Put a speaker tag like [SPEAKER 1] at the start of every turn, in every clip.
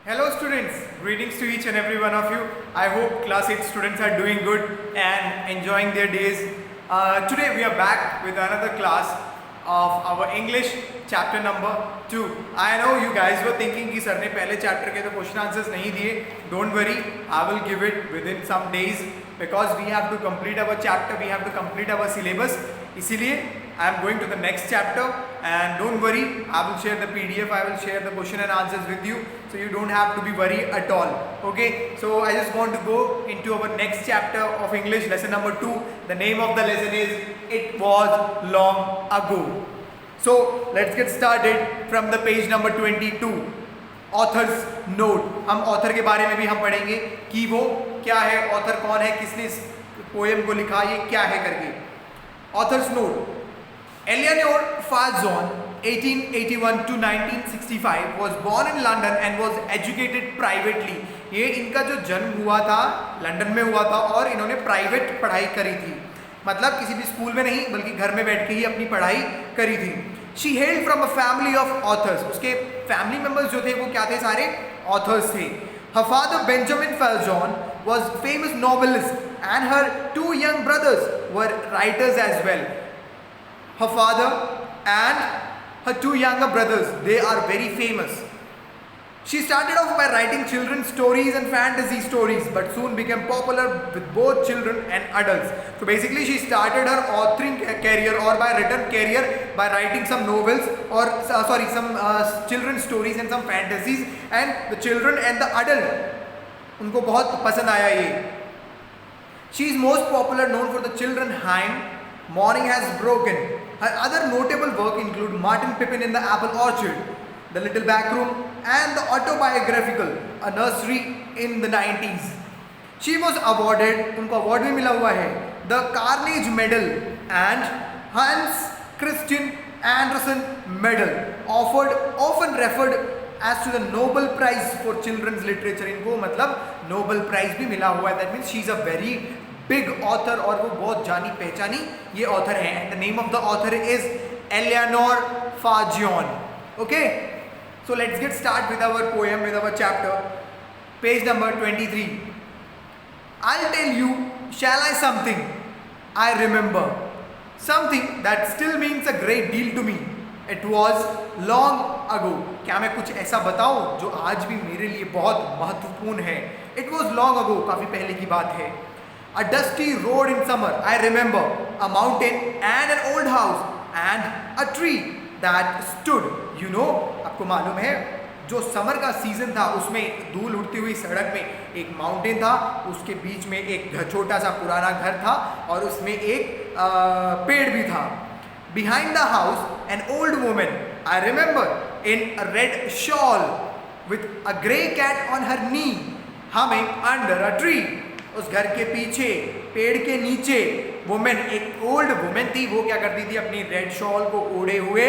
[SPEAKER 1] Hello students, greetings to each and every one of you. I hope class 8 students are doing good and enjoying their days. Today we are back with another class of our English chapter number 2. I know you guys were thinking कि sir ने पहले chapter के तो question answers नहीं दिए. Don't worry, I will give it within some days because we have to complete our chapter, we have to complete our syllabus. इसीलिए I am going to the next chapter and don't worry, I will share the PDF, I will share the question and answers with you, so you don't have to be worried at all. Okay, so I just want to go into our next chapter of English, lesson number 2. The name of the lesson is It Was Long Ago. So let's get started from the page number 22. Author's note. हम author के बारे में भी हम पढ़ेंगे कि वो क्या है, author कौन है, किसने इस poem को लिखा, ये क्या है करके. Author's note. Eleanor Fajon, 1881 to 1965, was born in London and was educated privately. ये इनका जो जन्म हुआ था लंदन में हुआ था और इन्होंने प्राइवेट पढ़ाई करी थी, मतलब किसी भी स्कूल में नहीं बल्कि घर में बैठ के ही अपनी पढ़ाई करी थी. She hailed from a family of authors. उसके फैमिली मेंबर्स जो थे वो क्या थे, सारे ऑथर्स थे. Her father Benjamin Faljon was famous novelist and her two young brothers were writers as well. Her father and her two younger brothers, they are very famous. She started off by writing children's stories and fantasy stories, but soon became popular with both children and adults. So basically she started her authoring career or by written career by writing some novels or some children's stories and some fantasies, and the children and the adult उनको बहुत पसंद आया ये. She is most popular known for the children hymn Morning Has Broken. Her other notable work include Martin Pippin in the Apple Orchard, The Little Back Room, and the autobiographical A Nursery in the 90s. She was awarded, उनको award भी मिला हुआ है, the Carnegie Medal and Hans Christian Andersen Medal, often referred as to the Nobel Prize for Children's Literature. इनको मतलब Nobel Prize भी मिला हुआ है. That means she is a very big author और वो बहुत जानी पहचानी ये author है. And the name of the author is Eleanor Fajon. Okay, so let's get started with our poem, with our chapter. Page number 23. I'll tell you, shall I, something I remember, something that still means a great deal to me. It was long ago. क्या मैं कुछ ऐसा बताऊं जो आज भी मेरे लिए बहुत महत्वपूर्ण है. It was long ago, काफी पहले की बात है. A dusty road in summer, I remember, a mountain and an old house and a tree that stood. You know, आपको मालूम है जो समर का सीजन था उसमें धूल उड़ती हुई सड़क में एक माउंटेन था, उसके बीच में एक छोटा सा पुराना घर था और उसमें एक पेड़ भी था. Behind the house, an old woman, I remember, in a red shawl with a grey cat on her knee, humming under a tree. उस घर के पीछे पेड़ के नीचे वुमेन, एक ओल्ड वुमेन थी, वो क्या करती थी, अपनी रेड शॉल को ओढ़े हुए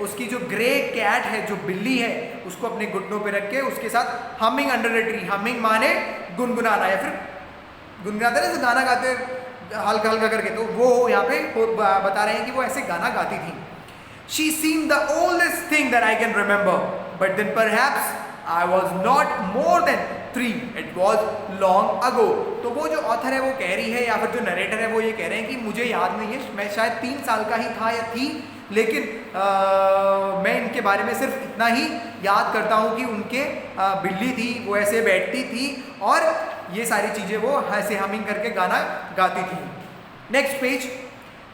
[SPEAKER 1] उसकी जो ग्रे कैट है, जो बिल्ली है, उसको अपने घुटनों पे रख के उसके साथ humming under a tree. Humming माने गुनगुनाना या फिर गुनगुनाते हैं, गाना गाते हल्का हल्का करके, तो वो यहाँ पे बता रहे हैं कि वो ऐसे गाना गाती थी. She seemed the oldest thing that I can remember, but then perhaps I was not more than 3. It was long ago. तो वो जो ऑथर है वो कह रही है या फिर जो नरेटर है वो ये कह रहे हैं कि मुझे याद नहीं है, मैं शायद 3 साल का ही था या थी, लेकिन मैं इनके बारे में सिर्फ इतना ही याद करता हूँ कि उनके बिल्ली थी, वो ऐसे बैठती थी और ये सारी चीज़ें वो ऐसे हमिंग करके गाना गाती थी. Next page.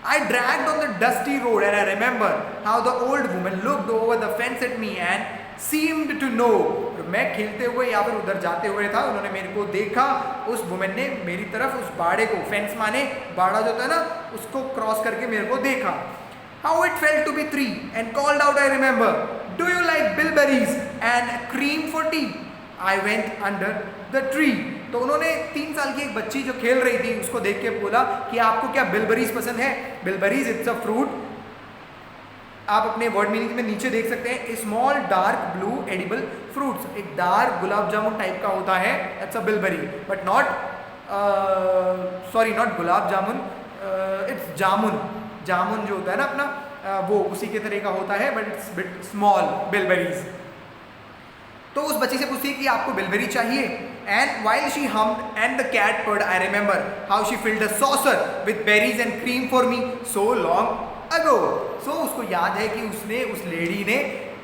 [SPEAKER 1] I dragged on the dusty road and I remember how the old woman looked over the fence at me and seemed to know. मैं खेलते हुए या फिर उधर जाते हुए था, उन्होंने मेरे को देखा, उस वुमेन ने मेरी तरफ उस बाड़े को, फेंस माने बाड़ा जो था ना, उसको क्रॉस करके मेरे को देखा. How it felt to be 3 and called out, I remember, do you like bilberries and cream for tea? I went under the tree. तो उन्होंने 3 साल की एक बच्ची जो खेल रही थी उसको देख के बोला कि आपको क्या बिलबरीज पसंद है. बिलबरीज इट्स अ फ्रूट, आप अपने वर्ड मीनिंग में नीचे देख सकते हैं. Small dark blue edible fruits, एक डार्क गुलाब जामुन टाइप का होता है, it's a bilberry, but not not gulab jamun, it's jamun. जामुन जो होता है ना अपना वो उसी के तरह का होता है, बट इट्स बिट स्मॉल बिलबरीज. तो उस बच्ची से पूछती है कि आपको बिलबेरी चाहिए, and while she hummed and the cat purred, I remember how she filled a saucer with berries and cream for me so long ago. So उसको याद है कि उसने, उस लेडी ने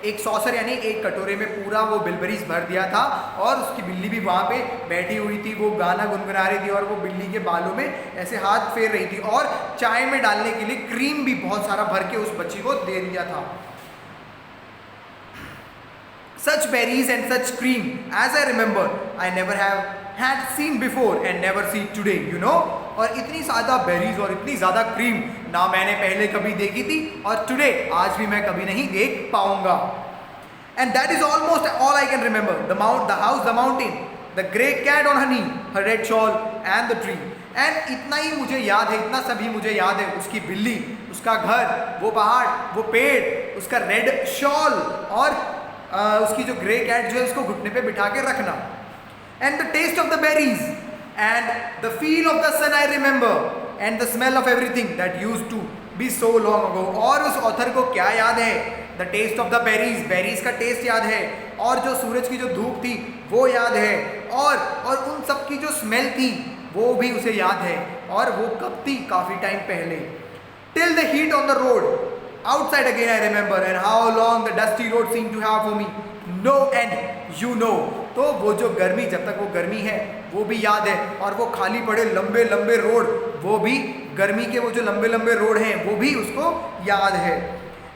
[SPEAKER 1] एक सॉसर यानी एक कटोरे में पूरा वो बिलबेरीज भर दिया था, और उसकी बिल्ली भी वहाँ पे बैठी हुई थी, वो गाना गुनगुना रही थी और वो बिल्ली के बालों में ऐसे हाथ फेर रही थी, और चाय में डालने के लिए क्रीम भी बहुत सारा भर के उस बच्ची को दे दिया था. Such berries and such cream as I remember I never have had seen before and never see today, you know. और इतनी ज़्यादा बेरीज और इतनी ज़्यादा क्रीम ना मैंने पहले कभी देखी थी, और टुडे आज भी मैं कभी नहीं देख पाऊंगा. And that is almost all I can remember. The house, the mountain, the grey cat on her knee, her red shawl and the tree. And इतना ही मुझे याद है, इतना सभी मुझे याद है. उसकी बिल्ली, उसका घर, वो पहाड़, वो पेड़, उसका रेड शॉल, और उसकी जो ग्रे कैट जो है उसको घुटने पे बिठा के रखना. And the taste of the berries and the feel of the sun I remember and the smell of everything that used to be so long ago. और उस ऑथर को क्या याद है? The taste of the berries, berries का टेस्ट याद है, और जो सूरज की जो धूप थी वो याद है, और उन सब की जो स्मेल थी वो भी उसे याद है, और वो कब थी? काफ़ी टाइम पहले. Till the heat on the road outside again I remember, and how long the dusty road seemed to have for me no end, you know. तो वो जो गर्मी, जब तक वो गर्मी है वो भी याद है, और वो खाली पड़े लंबे लंबे रोड, वो भी गर्मी के वो जो लंबे लंबे रोड हैं वो भी उसको याद है.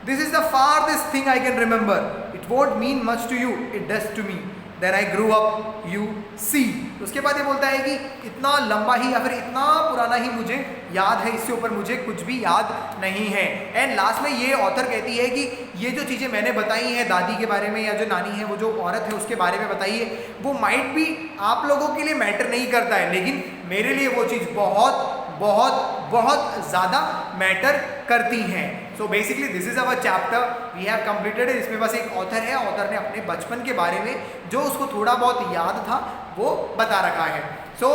[SPEAKER 1] This is the farthest thing I can remember. It won't mean much to you, it does to me. Then I grew up, you see. उसके बाद ये बोलता है कि इतना लंबा ही या फिर इतना पुराना ही मुझे याद है, इससे ऊपर मुझे कुछ भी याद नहीं है. एंड लास्ट में ये ऑथर कहती है कि ये जो चीज़ें मैंने बताई हैं दादी के बारे में, या जो नानी है, वो जो औरत है उसके बारे में बताई है, वो माइट भी आप लोगों के लिए मैटर नहीं करता है, लेकिन मेरे लिए वो चीज़ बहुत बहुत बहुत ज़्यादा मैटर करती हैं. So basically this is our chapter, we have completed. इसमें बस एक ऑथर है, ऑथर ने अपने बचपन के बारे में जो उसको थोड़ा बहुत याद था वो बता रखा है. So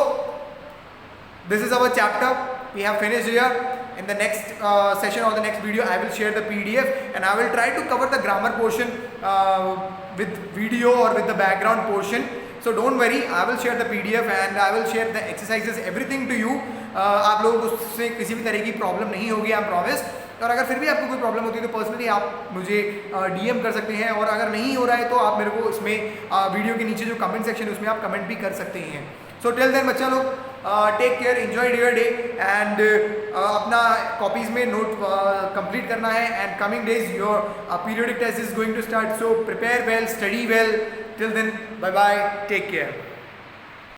[SPEAKER 1] this is our chapter, we have finished here. In the next session or the next video, I will share the PDF and I will try to cover the grammar portion with video or with the background portion. So don't worry, I will share the PDF and I will share the exercises, everything to you. आप लोगों को उससे किसी भी तरह की problem नहीं होगी, आई प्रॉमिस. और अगर फिर भी आपको कोई प्रॉब्लम होती है तो पर्सनली आप मुझे DM कर सकते हैं, और अगर नहीं हो रहा है तो आप मेरे को इसमें वीडियो के नीचे जो कमेंट सेक्शन है उसमें आप कमेंट भी कर सकते हैं. सो टिल देन बच्चा लोग, take care, enjoy your day, and अपना कॉपीज़ में नोट कंप्लीट करना है. And coming days your periodic test is going to start, so prepare well, study well. Till then, bye bye, take care.